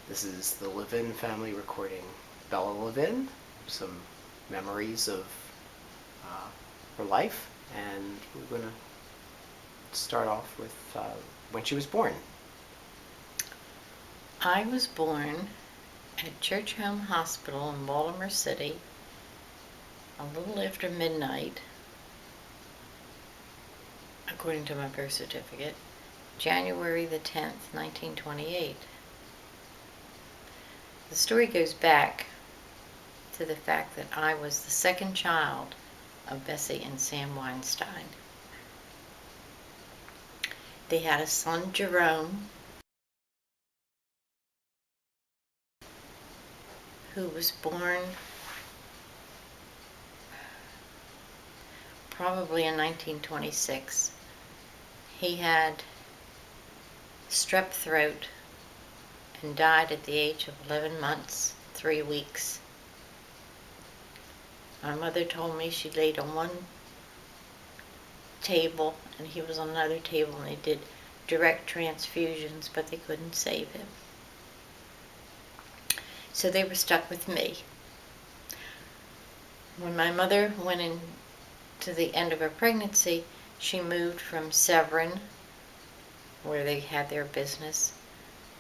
This is the Levin family recording Bella Levin, some memories of her life, and we're going to start off with when she was born. I was born at Church Home Hospital in Baltimore City a little after midnight, according to my birth certificate, January the 10th, 1928. The story goes back to the fact that I was the second child of Bessie and Sam Weinstein. They had a son, Jerome, who was born probably in 1926. He had strep throat and died at the age of 11 months, 3 weeks. My mother told me she laid on one table and he was on another table, and they did direct transfusions, but they couldn't save him. So they were stuck with me. When my mother went into the end of her pregnancy, she moved from Severn, where they had their business,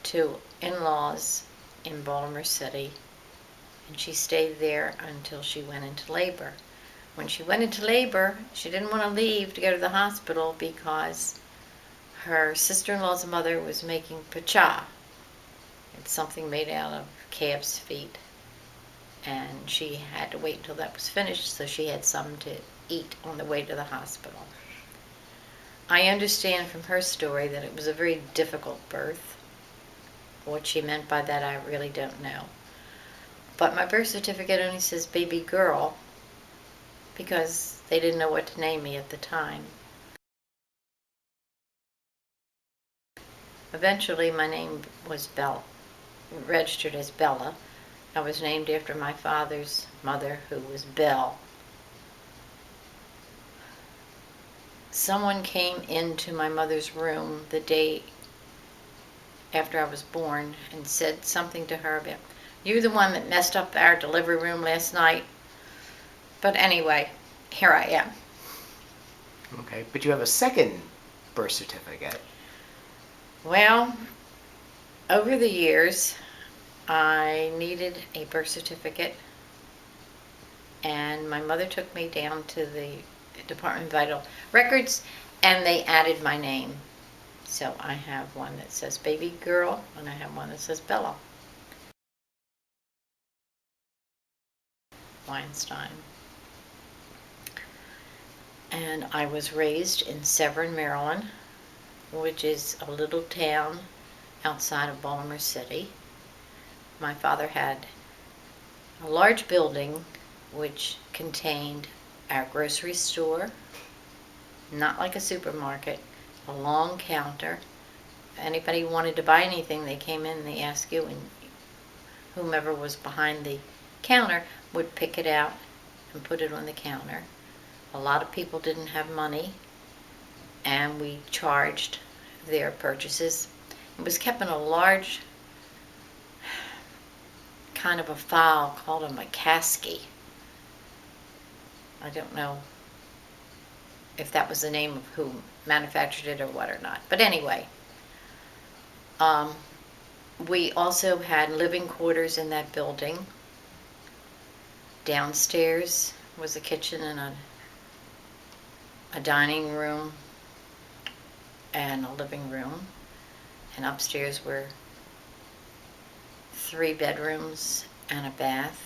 to in-laws in Baltimore City, and she stayed there until she went into labor. When she went into labor, she didn't want to leave to go to the hospital because her sister-in-law's mother was making pacha. It's something made out of calf's feet, and she had to wait until that was finished so she had some to eat on the way to the hospital. I understand from her story that it was a very difficult birth. What she meant by that, I really don't know. But my birth certificate only says baby girl because they didn't know what to name me at the time. Eventually, my name was registered as Bella. I was named after my father's mother, who was Belle. Someone came into my mother's room the day after I was born and said something to her about, "You're the one that messed up our delivery room last night." But anyway, here I am. Okay, but you have a second birth certificate. Well, over the years, I needed a birth certificate, and my mother took me down to the Department of Vital Records, and they added my name. So I have one that says baby girl, and I have one that says Bella Weinstein. And I was raised in Severn, Maryland, which is a little town outside of Baltimore City. My father had a large building which contained our grocery store, not like a supermarket, a long counter. If anybody wanted to buy anything, they came in and they asked you, and whomever was behind the counter would pick it out and put it on the counter. A lot of people didn't have money, and we charged their purchases. It was kept in a large kind of a file called a McCaskey. I don't know if that was the name of who manufactured it or what or not. But anyway, we also had living quarters in that building. Downstairs was a kitchen and a dining room and a living room. And upstairs were 3 bedrooms and a bath.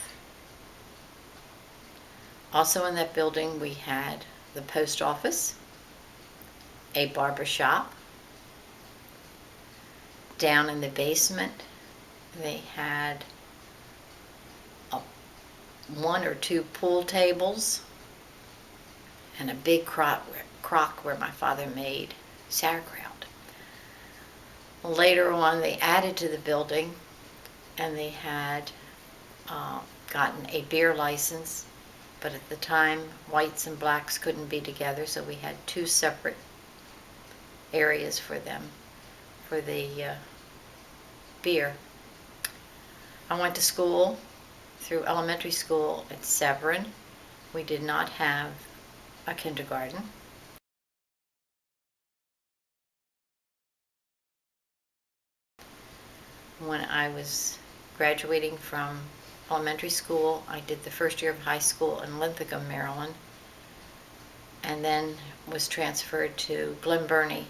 Also in that building, we had the post office, a barber shop. Down in the basement, they had 1 or 2 pool tables and a big crock where my father made sauerkraut. Later on, they added to the building, and they had gotten a beer license, but at the time, whites and blacks couldn't be together, so we had 2 separate areas for them, for the beer. I went to school through elementary school at Severin. We did not have a kindergarten. When I was graduating from elementary school, I did the first year of high school in Linthicum, Maryland, and then was transferred to Glen Burnie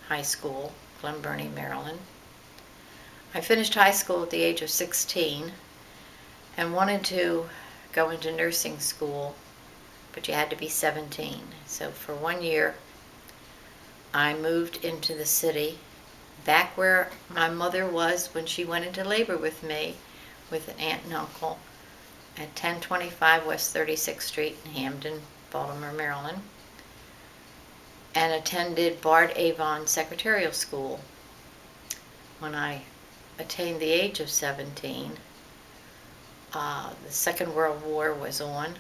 High School, Glen Burnie, Maryland. I finished high school at the age of 16 and wanted to go into nursing school, but you had to be 17. So for 1 year, I moved into the city, back where my mother was when she went into labor with me, with an aunt and uncle, at 1025 West 36th Street in Hamden, Baltimore, Maryland, and attended Bard Avon Secretarial School. When I attained the age of 17, the Second World War was on,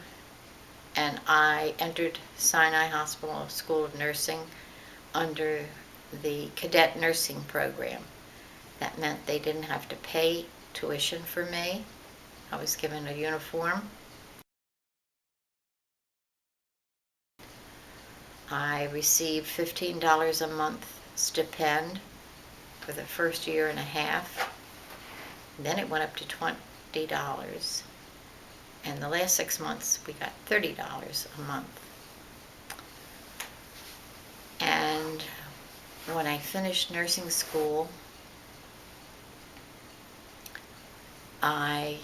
and I entered Sinai Hospital School of Nursing under the cadet nursing program. That meant they didn't have to pay tuition for me. I was given a uniform. I received $15 a month stipend for the first year and a half. Then it went up to $20. And the last 6 months we got $30 a month. And when I finished nursing school, I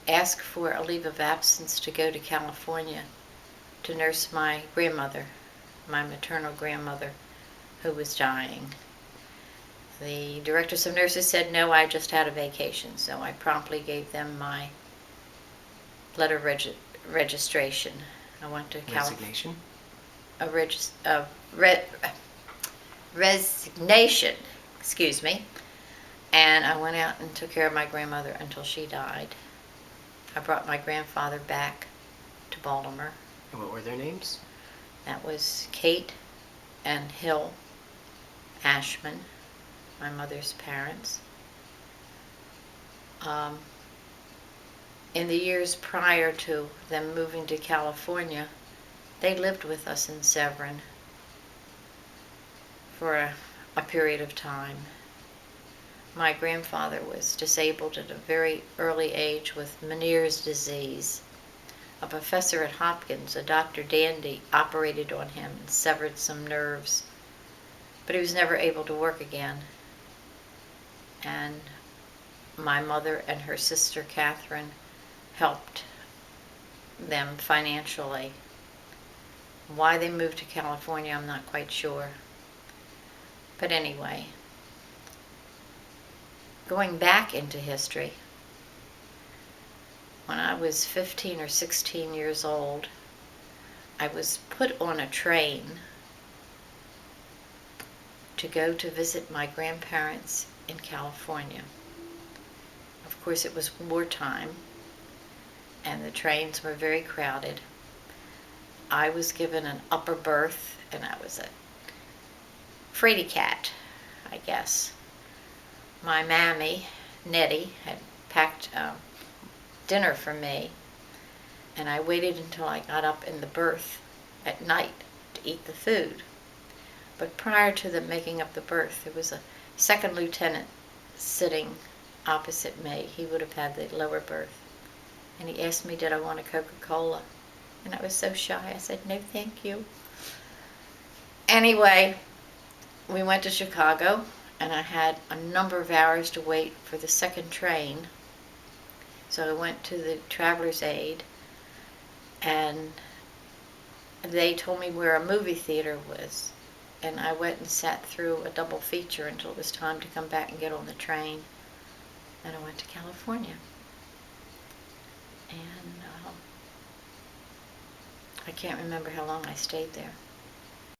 asked for a leave of absence to go to California to nurse my grandmother, my maternal grandmother, who was dying. The directors of nurses said no, I just had a vacation, so I promptly gave them my letter of registration. I went to Resignation? Resignation, excuse me, and I went out and took care of my grandmother until she died. I brought my grandfather back to Baltimore. And what were their names? That was Kate and Hill Ashman, my mother's parents. In the years prior to them moving to California, they lived with us in Severin for a period of time. My grandfather was disabled at a very early age with Meniere's disease. A professor at Hopkins, a Dr. Dandy, operated on him and severed some nerves, but he was never able to work again. And my mother and her sister Catherine helped them financially. Why they moved to California, I'm not quite sure. But anyway, going back into history, when I was 15 or 16 years old, I was put on a train to go to visit my grandparents in California. Of course, it was wartime, and the trains were very crowded. I was given an upper berth, and I was a fraidy cat, I guess. My mammy, Nettie, had packed dinner for me, and I waited until I got up in the berth at night to eat the food. But prior to them making up the berth, there was a second lieutenant sitting opposite me. He would have had the lower berth. And he asked me, did I want a Coca-Cola? And I was so shy. I said, no, thank you. Anyway, we went to Chicago, and I had a number of hours to wait for the second train. So I went to the Traveler's Aid, and they told me where a movie theater was. And I went and sat through a double feature until it was time to come back and get on the train. And I went to California. And I can't remember how long I stayed there.